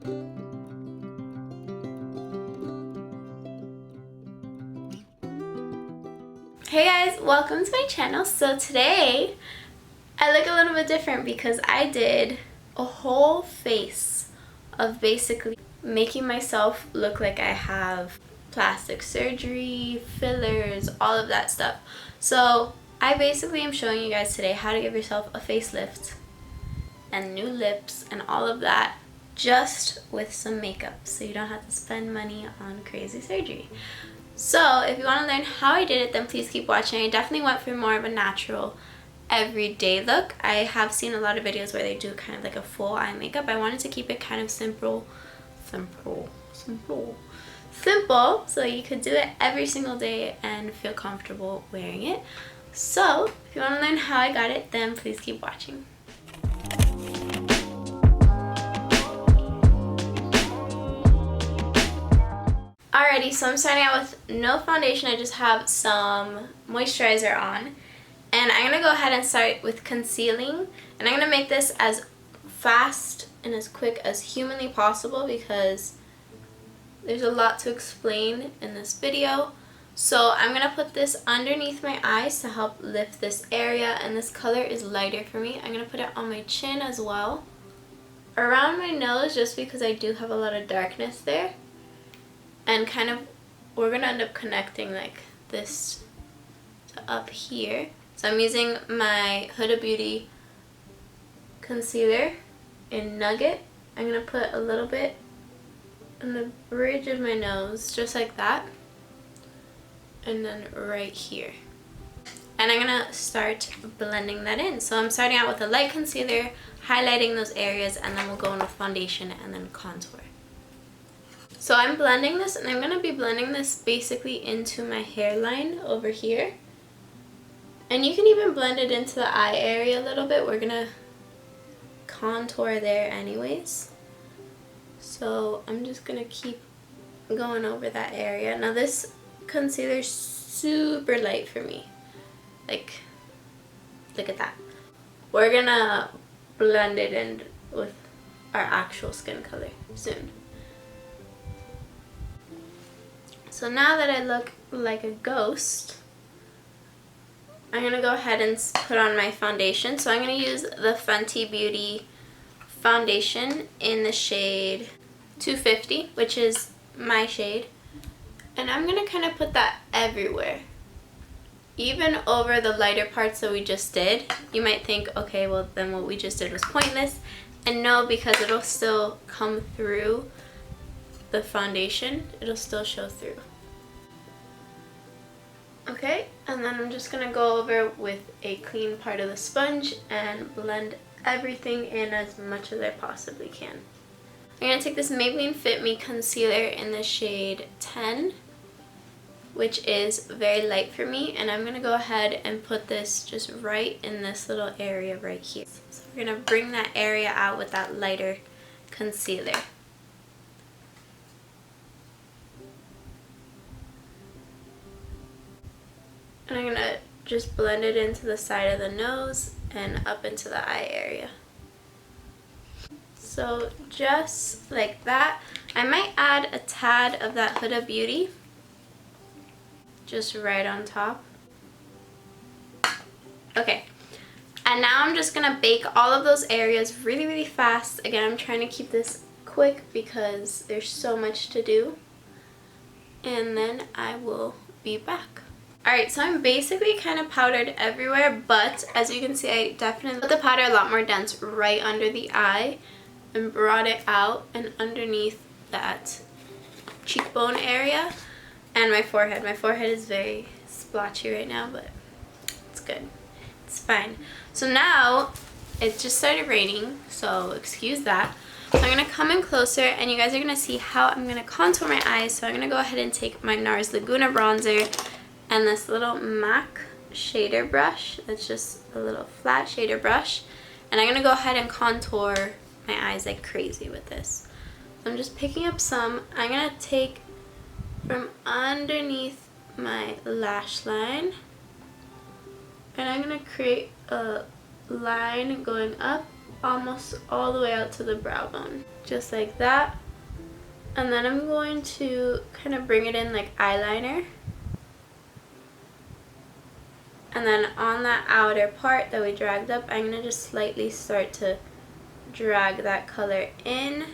Hey guys, welcome to my channel. So today I look a little bit different because I did a whole face of basically making myself look like I have plastic surgery, fillers, all of that stuff. So I basically am showing you guys today how to give yourself a facelift and new lips and all of that just with some makeup, so you don't have to spend money on crazy surgery. So if you want to learn how I did it, then please keep watching. I definitely went for more of a natural everyday look. I have seen a lot of videos where they do kind of like a full eye makeup. I wanted to keep it kind of simple so you could do it every single day and feel comfortable wearing it. So if you want to learn how I got it, then please keep watching. Alrighty, so I'm starting out with no foundation. I just have some moisturizer on. And I'm going to go ahead and start with concealing. And I'm going to make this as fast and as quick as humanly possible because there's a lot to explain in this video. So I'm going to put this underneath my eyes to help lift this area. And this color is lighter for me. I'm going to put it on my chin as well. Around my nose, just because I do have a lot of darkness there. And kind of, we're going to end up connecting like this to up here. So I'm using my Huda Beauty concealer in Nugget. I'm going to put a little bit on the bridge of my nose, just like that. And then right here. And I'm going to start blending that in. So I'm starting out with a light concealer, highlighting those areas, and then we'll go in with foundation and then contour. So I'm blending this, and I'm going to be blending this basically into my hairline over here. And you can even blend it into the eye area a little bit. We're going to contour there anyways. So I'm just going to keep going over that area. Now this concealer is super light for me. Like, look at that. We're going to blend it in with our actual skin color soon. So now that I look like a ghost, I'm going to go ahead and put on my foundation. So I'm going to use the Fenty Beauty foundation in the shade 250, which is my shade. And I'm going to kind of put that everywhere, even over the lighter parts that we just did. You might think, okay, well then what we just did was pointless. And no, because it'll still come through the foundation, it'll still show through. Okay, and then I'm just going to go over with a clean part of the sponge and blend everything in as much as I possibly can. I'm going to take this Maybelline Fit Me concealer in the shade 10, which is very light for me, and I'm going to go ahead and put this just right in this little area right here. So we're going to bring that area out with that lighter concealer. And I'm going to just blend it into the side of the nose and up into the eye area. So just like that. I might add a tad of that Huda Beauty just right on top. Okay. And now I'm just going to bake all of those areas really, really fast. Again, I'm trying to keep this quick because there's so much to do. And then I will be back. Alright, so I'm basically kind of powdered everywhere, but as you can see, I definitely put the powder a lot more dense right under the eye and brought it out and underneath that cheekbone area and my forehead. My forehead is very splotchy right now, but it's good. It's fine. So now, it just started raining, so excuse that. So I'm going to come in closer and you guys are going to see how I'm going to contour my eyes. So I'm going to go ahead and take my NARS Laguna bronzer and this little MAC shader brush. That's just a little flat shader brush. And I'm going to go ahead and contour my eyes like crazy with this. So I'm just picking up some. I'm going to take from underneath my lash line. And I'm going to create a line going up almost all the way out to the brow bone, just like that. And then I'm going to kind of bring it in like eyeliner. And then on that outer part that we dragged up, I'm going to just slightly start to drag that color in.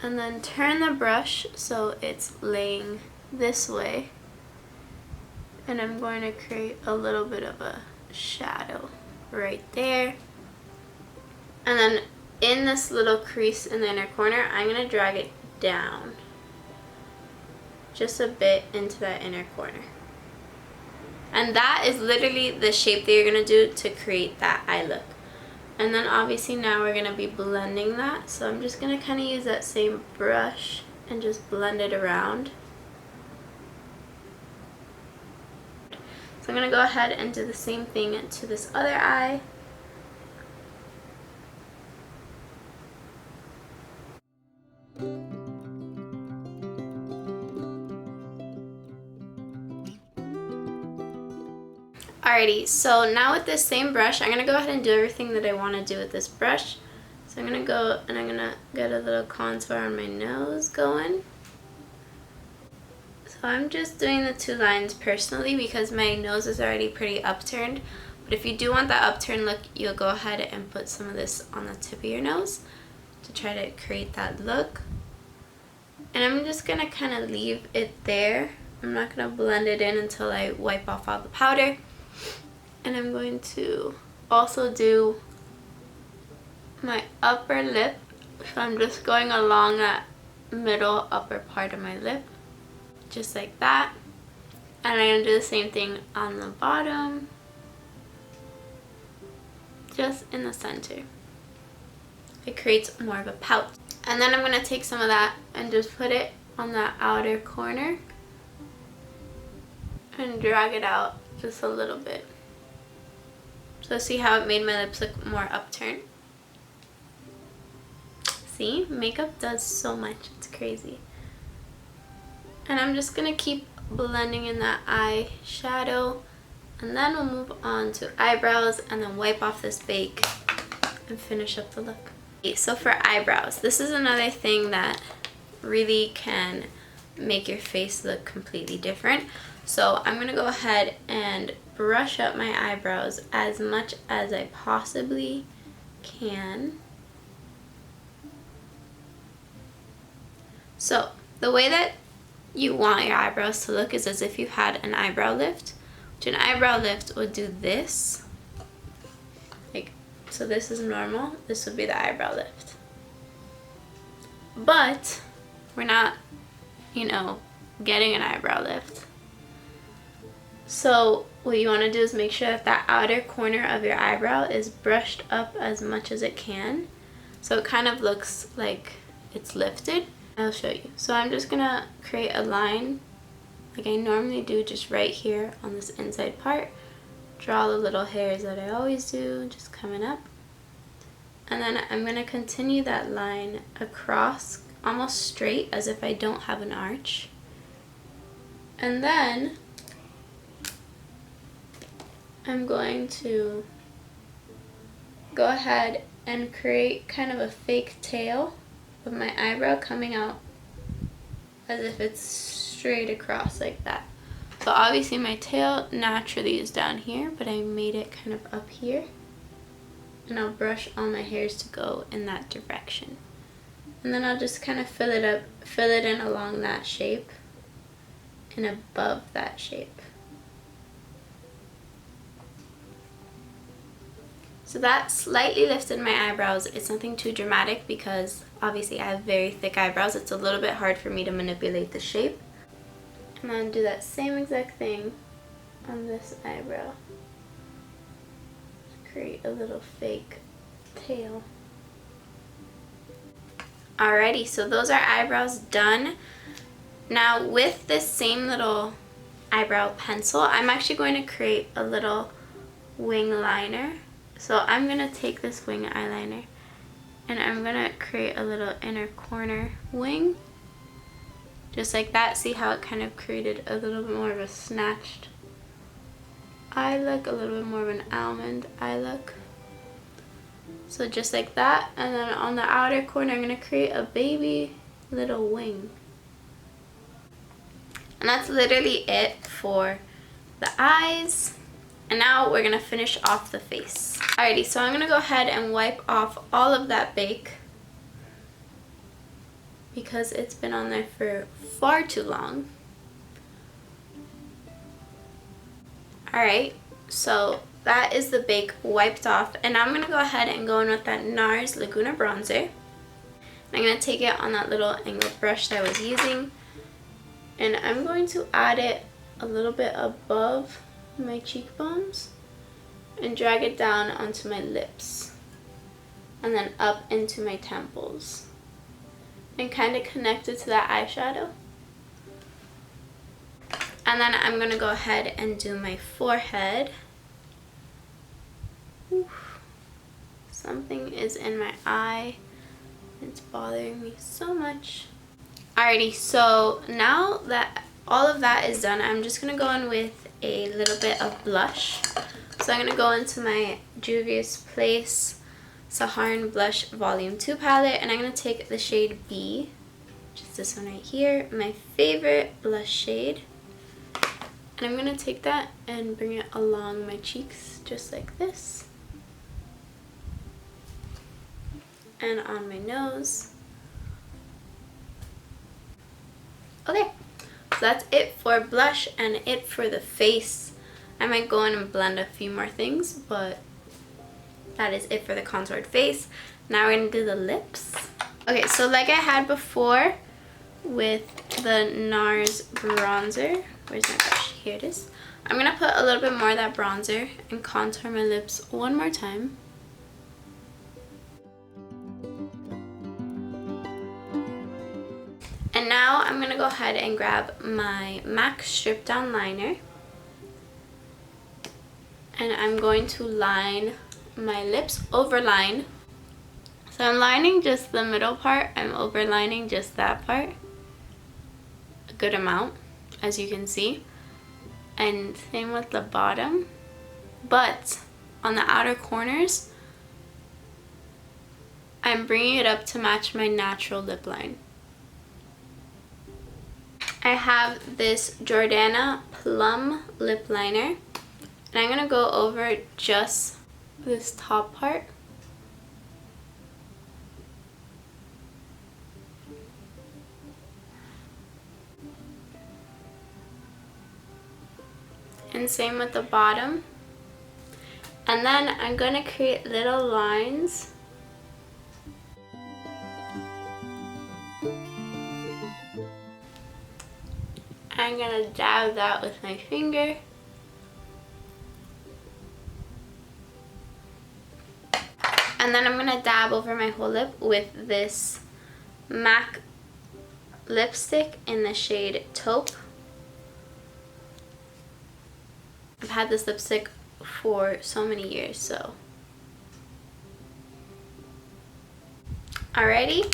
And then turn the brush so it's laying this way. And I'm going to create a little bit of a shadow right there. And then in this little crease in the inner corner, I'm going to drag it down just a bit into that inner corner. And that is literally the shape that you're going to do to create that eye look. And then obviously now we're going to be blending that. So I'm just going to kind of use that same brush and just blend it around. So I'm going to go ahead and do the same thing to this other eye. Alrighty, so now with this same brush, I'm going to go ahead and do everything that I want to do with this brush. So I'm going to go and I'm going to get a little contour on my nose going. So I'm just doing the two lines personally because my nose is already pretty upturned. But if you do want that upturned look, you'll go ahead and put some of this on the tip of your nose to try to create that look. And I'm just going to kind of leave it there. I'm not going to blend it in until I wipe off all the powder. And I'm going to also do my upper lip. So I'm just going along that middle upper part of my lip, just like that. And I'm going to do the same thing on the bottom, just in the center. It creates more of a pout. And then I'm going to take some of that and just put it on that outer corner and drag it out just a little bit. So see how it made my lips look more upturned? See, makeup does so much, it's crazy. And I'm just gonna keep blending in that eye shadow, and then we'll move on to eyebrows and then wipe off this bake and finish up the look. Okay, so for eyebrows, this is another thing that really can make your face look completely different. So I'm gonna go ahead and brush up my eyebrows as much as I possibly can. So the way that you want your eyebrows to look is as if you had an eyebrow lift. Which an eyebrow lift would do this. Like, so this is normal, this would be the eyebrow lift. But we're not, you know, getting an eyebrow lift. So what you want to do is make sure that that outer corner of your eyebrow is brushed up as much as it can. So it kind of looks like it's lifted. I'll show you. So I'm just going to create a line like I normally do just right here on this inside part. Draw the little hairs that I always do, just coming up. And then I'm going to continue that line across almost straight as if I don't have an arch. And then I'm going to go ahead and create kind of a fake tail of my eyebrow coming out as if it's straight across like that. So obviously my tail naturally is down here, but I made it kind of up here. And I'll brush all my hairs to go in that direction. And then I'll just kind of fill it up, fill it in along that shape and above that shape. So that slightly lifted my eyebrows. It's nothing too dramatic because obviously I have very thick eyebrows. It's a little bit hard for me to manipulate the shape. And then do that same exact thing on this eyebrow. Create a little fake tail. Alrighty, so those are eyebrows done. Now with this same little eyebrow pencil, I'm actually going to create a little wing liner. So I'm going to take this wing eyeliner and I'm going to create a little inner corner wing. Just like that. See how it kind of created a little bit more of a snatched eye look, a little bit more of an almond eye look. So just like that, and then on the outer corner I'm going to create a baby little wing. And that's literally it for the eyes. And now we're going to finish off the face. Alrighty, so I'm going to go ahead and wipe off all of that bake because it's been on there for far too long. Alright, so that is the bake wiped off, and I'm going to go ahead and go in with that NARS Laguna bronzer. I'm going to take it on that little angled brush that I was using, and I'm going to add it a little bit above my cheekbones and drag it down onto my lips and then up into my temples and kind of connect it to that eyeshadow. And then I'm going to go ahead and do my forehead. Oof. Something is in my eye. It's bothering me so much. Alrighty, so now that all of that is done, I'm just going to go in with a little bit of blush. So I'm going to go into my Juvia's Place Saharan Blush Volume 2 palette, and I'm going to take the shade B, which is this one right here, my favorite blush shade. And I'm going to take that and bring it along my cheeks just like this. And on my nose. Okay, so that's it for blush and it for the face. I might go in and blend a few more things, but that is it for the contoured face. Now we're going to do the lips. Okay, so like I had before with the NARS bronzer, where's my brush? Here it is. I'm going to put a little bit more of that bronzer and contour my lips one more time. And now I'm going to go ahead and grab my MAC Strip Down Liner. And I'm going to line my lips, overline. So I'm lining just the middle part, I'm overlining just that part. A good amount, as you can see. And same with the bottom. But on the outer corners, I'm bringing it up to match my natural lip line. I have this Jordana Plum Lip Liner, and I'm going to go over just this top part. And same with the bottom. And then I'm going to create little lines. I'm going to dab that with my finger. And then I'm going to dab over my whole lip with this MAC lipstick in the shade Taupe. I've had this lipstick for so many years, so. Alrighty.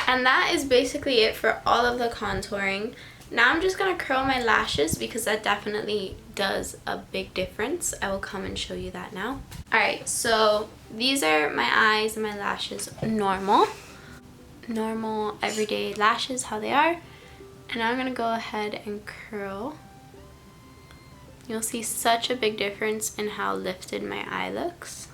And that is basically it for all of the contouring. Now I'm just going to curl my lashes because that definitely does a big difference. I will come and show you that now. Alright, so these are my eyes and my lashes normal. Normal everyday lashes, how they are. And now I'm going to go ahead and curl. You'll see such a big difference in how lifted my eye looks.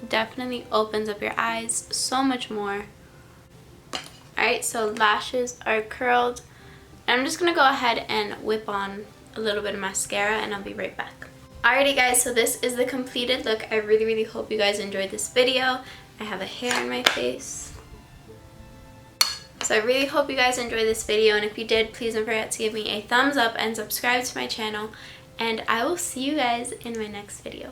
It definitely opens up your eyes so much more. Alright, so lashes are curled. I'm just going to go ahead and whip on a little bit of mascara and I'll be right back. Alrighty guys, so this is the completed look. I really hope you guys enjoyed this video. I have a hair in my face. So I really hope you guys enjoyed this video, and if you did, please don't forget to give me a thumbs up and subscribe to my channel, and I will see you guys in my next video.